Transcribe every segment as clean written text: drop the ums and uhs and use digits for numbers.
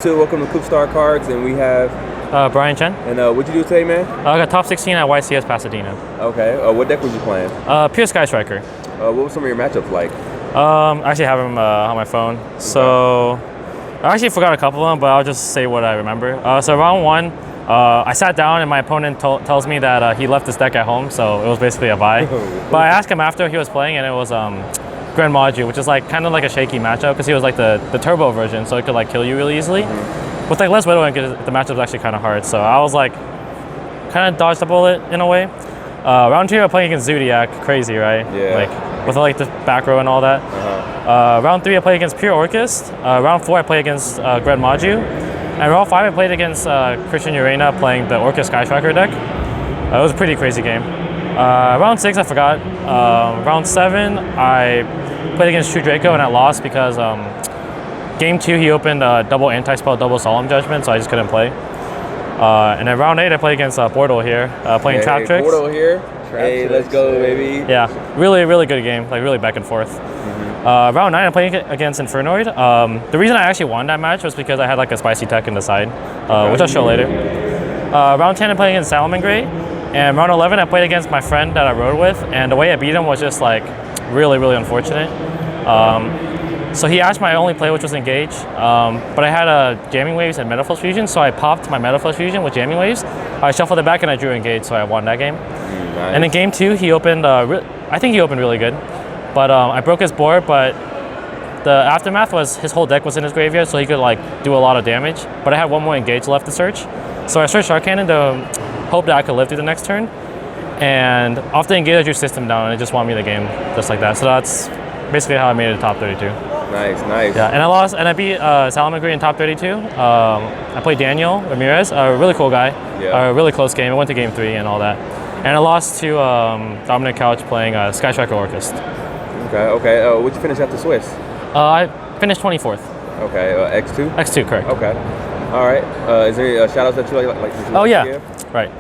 Welcome to COOPSTAR Cards, and we have Brian Chen. And what'd you do today, man? I got top 16 at YCS Pasadena. Okay. What deck was you playing? Pure Sky Striker. What were some of your matchups like? I actually have them on my phone. Okay. So I actually forgot a couple of them, but I'll just say what I remember. So round one, I sat down and my opponent tells me that he left his deck at home, so it was basically a bye. But I asked him after he was playing, and it was Grand Module, which is like kind of like a shaky matchup because he was like the turbo version, so it could like kill you really easily. With like less Widow Ink, the matchup was actually kind of hard, so I was like kind of dodged the bullet in a way. Round two, I played against Zodiac, crazy, right? Yeah. Like with like the back row and all that. Round three, I played against Pure Orchist. Round four, I played against Grand Module. And round five, I played against Christian Urena playing the Orchist Sky Striker deck. It was a pretty crazy game. Round six, I forgot. Round seven, I played against True Draco and I lost because game two, he opened double anti-spell, double solemn judgment, so I just couldn't play. And then round eight, I played against BORTLE here, playing Trap Tricks. BORTLE here. Hey, let's go, baby. Yeah, really, really good game, like really back and forth. Round nine, I played against Infernoid. The reason I actually won that match was because I had like a spicy tech in the side, which I'll show later. Round 10, I played against Salamangreat. And round 11, I played against my friend that I rode with, and the way I beat him was just like really, really unfortunate. So he asked my only play, which was Engage, but I had a Jamming Waves and Metaflow Fusion, so I popped my Metaflow Fusion with Jamming Waves. I shuffled it back and I drew Engage, so I won that game. Nice. And in game two, he opened, I think he opened really good, but I broke his board, but the aftermath was his whole deck was in his graveyard, so he could like do a lot of damage, but I had one more Engage left to search. So I searched Shark Cannon to hope that I could live through the next turn. And off the Engage, I drew System down, and it just won me the game, just like that. So that's basically how I made it to top 32. Nice, nice. Yeah, and I lost, and I beat Salamangreat in top 32. I played Daniel Ramirez, a really cool guy. Yeah. A really close game. I went to game three and all that. And I lost to Dominic Couch playing Sky Striker Orchist. Okay. What'd you finish after Swiss? I finished 24th. Okay, X2? X2, correct. Okay. All right. Is there any shout-outs that you like Oh, yeah. Right.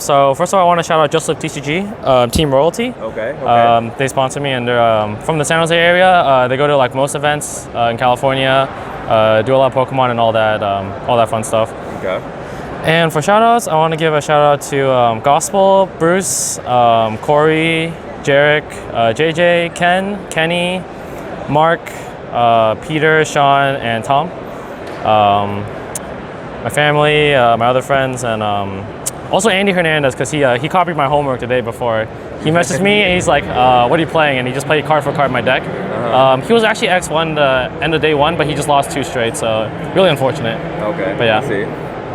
So first of all, I want to shout out Joseph TCG, Team Royalty. Okay. They sponsor me, and they're from the San Jose area. They go to like most events in California, do a lot of Pokemon and all that fun stuff. Okay. And for shout outs, I want to give a shout out to Gospel, Bruce, Corey, Jarek, JJ, Ken, Kenny, Mark, Peter, Sean, and Tom. My family, my other friends, and also Andy Hernandez, because he copied my homework the day before. He messaged me and he's like, what are you playing? And he just played card for card my deck. He was actually X1 the end of day one, but he just lost 2 straight, so really unfortunate. Okay, but yeah. I see.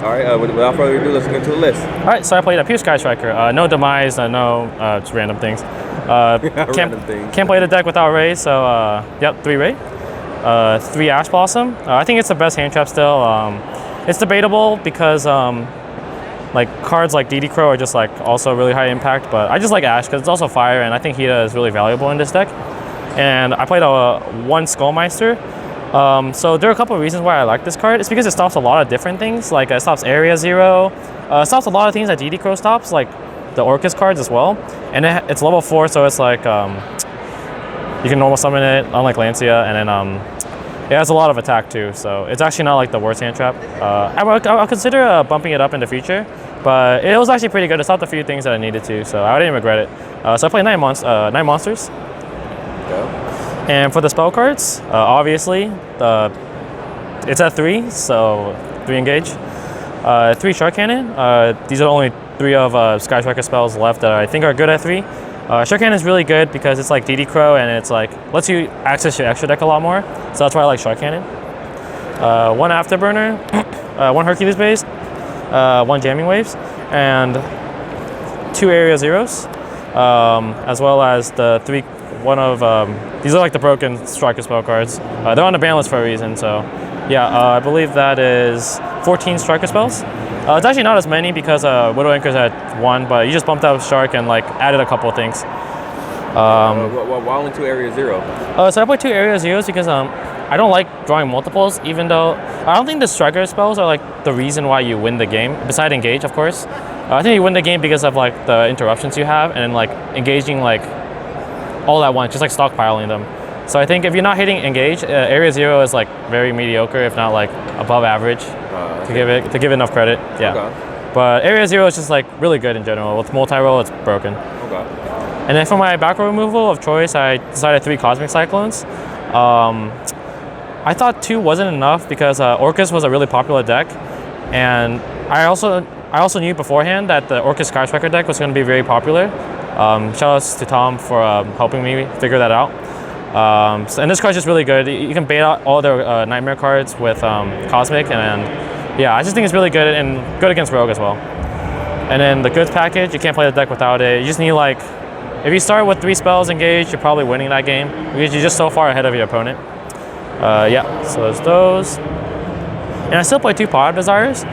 All right, without further ado, let's get into the list. All right, so I played a Pure Sky Striker. No Demise, no just random things. Can't play the deck without Ray, so yep, 3 Ray. 3 Ash Blossom. I think it's the best hand trap still. It's debatable because like cards like DD Crow are just like also really high impact, but I just like Ash because it's also fire, and I think Hita is really valuable in this deck. And I played a 1 Skullmeister. So there are a couple of reasons why I like this card. It's because it stops a lot of different things, like it stops Area Zero, it stops a lot of things that DD Crow stops, like the Orchis cards as well. And it's level 4, so it's like you can normal summon it, unlike Lancia, and then it has a lot of attack too, so it's actually not like the worst hand trap. I'll consider bumping it up in the future, but it was actually pretty good. It stopped a few things that I needed to, so I didn't regret it. So I played 9 monsters. Yeah. And for the spell cards, obviously, it's at 3, so 3 Engage. 3 Shark Cannon. These are the only 3 of Sky Striker spells left that I think are good at 3. Shark Cannon is really good because it's like DD Crow, and it's like lets you access your extra deck a lot more. So that's why I like Shark Cannon. 1 Afterburner, 1 Hercules base, 1 Jamming Waves, and 2 Area Zeros, as well as the 3. These are like the broken Striker spell cards. They're on the ban list for a reason. So yeah, I believe that is 14 Striker spells. It's actually not as many because Widow Anchor's at 1, but you just bumped out Shark and like added a couple of things. Why only 2 Area Zero? So I played 2 Area Zeros because I don't like drawing multiples, even though I don't think the Striker spells are like the reason why you win the game, besides Engage, of course. I think you win the game because of like the interruptions you have, and then like engaging like all at once, just like stockpiling them. So I think if you're not hitting engage, Area 0 is like very mediocre, if not like above average, to give it enough credit. Yeah. Okay. But Area 0 is just like really good in general. With multi-roll, it's broken. Okay. And then for my back row removal of choice, I decided 3 Cosmic Cyclones. I thought 2 wasn't enough because Orcus was a really popular deck, and I also knew beforehand that the Orcus Sky Striker deck was going to be very popular. Shout outs to Tom for helping me figure that out. And this card's just really good. You can bait out all their Nightmare cards with Cosmic, and yeah, I just think it's really good and good against Rogue as well. And then the goods package, you can't play the deck without it. You just need like, if you start with 3 spells engaged, you're probably winning that game because you're just so far ahead of your opponent. Yeah, so there's those. And I still play 2 Pot of Desires.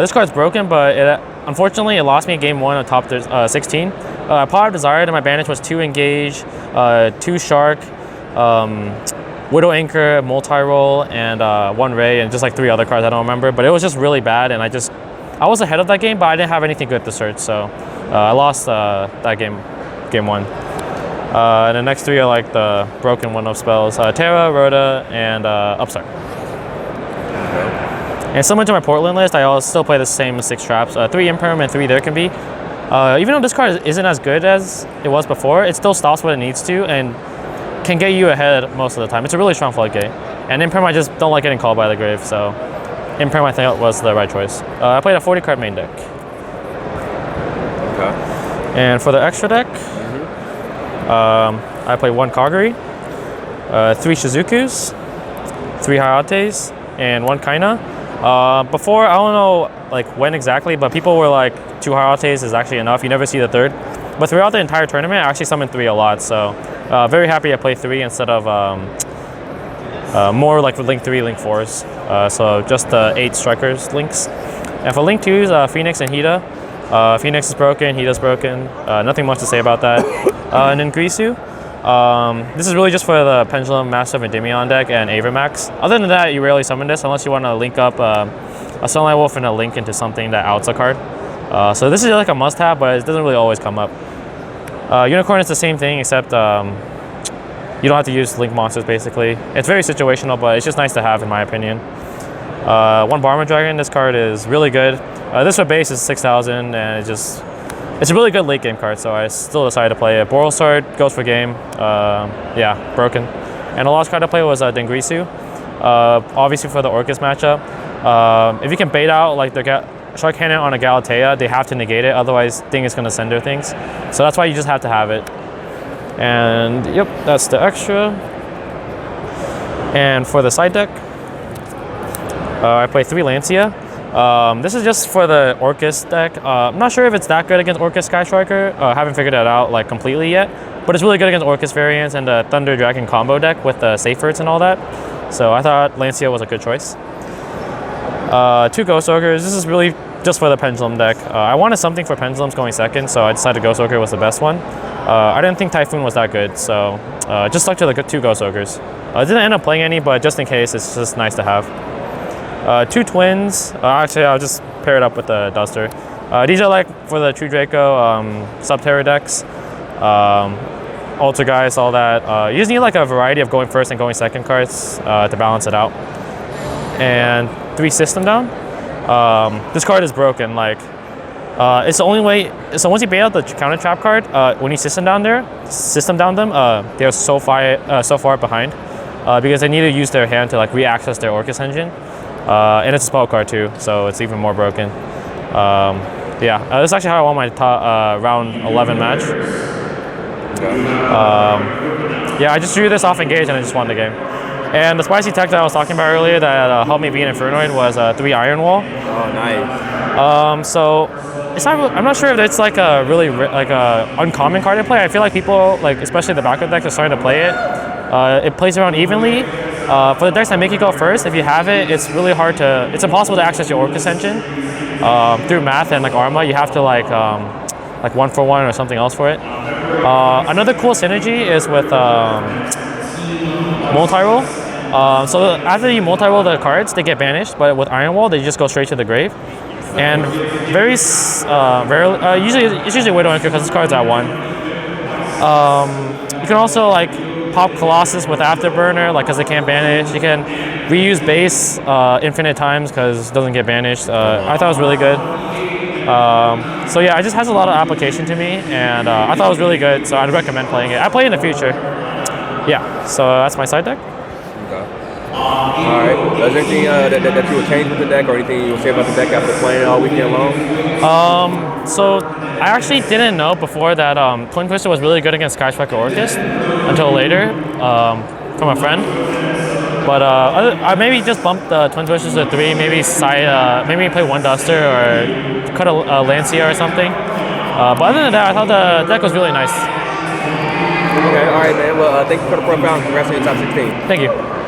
This card's broken, but unfortunately it lost me in game 1 of top 16. Pot of Desire, and my bandage was 2 Engage, 2 Shark, Widow Anchor, Multi-Roll, and 1 Ray, and just like 3 other cards I don't remember. But it was just really bad, and I was ahead of that game, but I didn't have anything good to search, so I lost that game 1. And the next 3 are like the broken 1-up spells, Terra, Rhoda, and Upstart. And similar to my Portland list, I still play the same 6 traps, 3 Imperm and 3 There Can Be. Even though this card isn't as good as it was before, it still stops what it needs to and can get you ahead most of the time. It's a really strong floodgate. And Imperm, I just don't like getting called by the grave, so Imperm I think was the right choice. I played a 40 card main deck. Okay. And for the extra deck, I played 1 Kagari, 3 Shizukus, 3 Hayates, and 1 Kaina. Before, I don't know like when exactly, but people were like 2 Hayates is actually enough. You never see the 3rd. But throughout the entire tournament, I actually summoned 3 a lot. So very happy I played 3 instead of more like Link 3, Link 4s. So just the 8 Strikers links. And for Link 2s, Phoenix and Hida. Phoenix is broken, Hida's broken. Nothing much to say about that. And then Grisu. This is really just for the Pendulum, Master of Endymion deck and Avermax. Other than that, you rarely summon this unless you want to link up a Sunlight Wolf and a link into something that outs a card. So this is like a must-have, but it doesn't really always come up. Unicorn is the same thing, except you don't have to use link monsters basically. It's very situational, but it's just nice to have in my opinion. 1 Barma Dragon, this card is really good. This for base is 6,000, and it's a really good late game card, so I still decided to play it. BORTLE Sword goes for game. Yeah, broken. And the last card I played was Dengrisu. Obviously for the Orcus matchup. If you can bait out like the Shark Cannon on a Galatea, they have to negate it, otherwise Thing is going to send their things. So that's why you just have to have it. And yep, that's the extra. And for the side deck, I play 3 Lancia. This is just for the Orcus deck. I'm not sure if it's that good against Orcus Sky Striker. Haven't figured that out like completely yet. But it's really good against Orcus variants and the Thunder Dragon combo deck with the Safeforts and all that. So I thought Lancia was a good choice. 2 Ghost Ogres. This is really just for the Pendulum deck. I wanted something for Pendulums going second, so I decided Ghost Ogre was the best one. I didn't think Typhoon was that good, so just stuck to the 2 Ghost Ogres. I didn't end up playing any, but just in case, it's just nice to have. 2 Twins. Actually, I'll just pair it up with the Duster. These are like for the True Draco Subterra decks. Ultra all that. You just need like a variety of going first and going second cards to balance it out. And 3 System Down. This card is broken. Like, it's the only way. So once you bait out the counter trap card, when you system down them, they're so far behind because they need to use their hand to like re-access their Orcus engine. And it's a spell card too, so it's even more broken. Yeah, this is actually how I won my round 11 match. Yeah, I just drew this off engage and I just won the game. And the spicy tech that I was talking about earlier that helped me beat Infernoid was 3 Iron Wall. Oh, nice. So it's not. I'm not sure if it's like a really uncommon card to play. I feel like people, like especially the backup decks, are starting to play it. It plays around evenly. For the decks that make you go first, if you have it, it's really hard to. It's impossible to access your Orcus engine through math and like Arma. You have to like 1-for-1 or something else for it. Another cool synergy is with multi-roll. So after you multi-roll the cards, they get banished, but with Iron Wall, they just go straight to the grave. And very rarely, usually it's usually Widow Anchor because this card's at 1. You can also like pop Colossus with Afterburner, like because it can't banish. You can reuse base infinite times because it doesn't get banished. I thought it was really good. So yeah, it just has a lot of application to me, and I thought it was really good. So I'd recommend playing it. I play in the future. Yeah. So that's my side deck. Okay. All right. Is there anything that you would change with the deck, or anything you would say about the deck after playing it all weekend long? So I actually didn't know before that Twin Twister was really good against Sky Striker Orcust until later from a friend. But I maybe just bumped the Twin Twisters to 3, maybe maybe play one Duster or cut a Lancia or something. But other than that, I thought the deck was really nice. Okay, all right, man. Well, thank you for the profile. Congrats on your top 16. Thank you.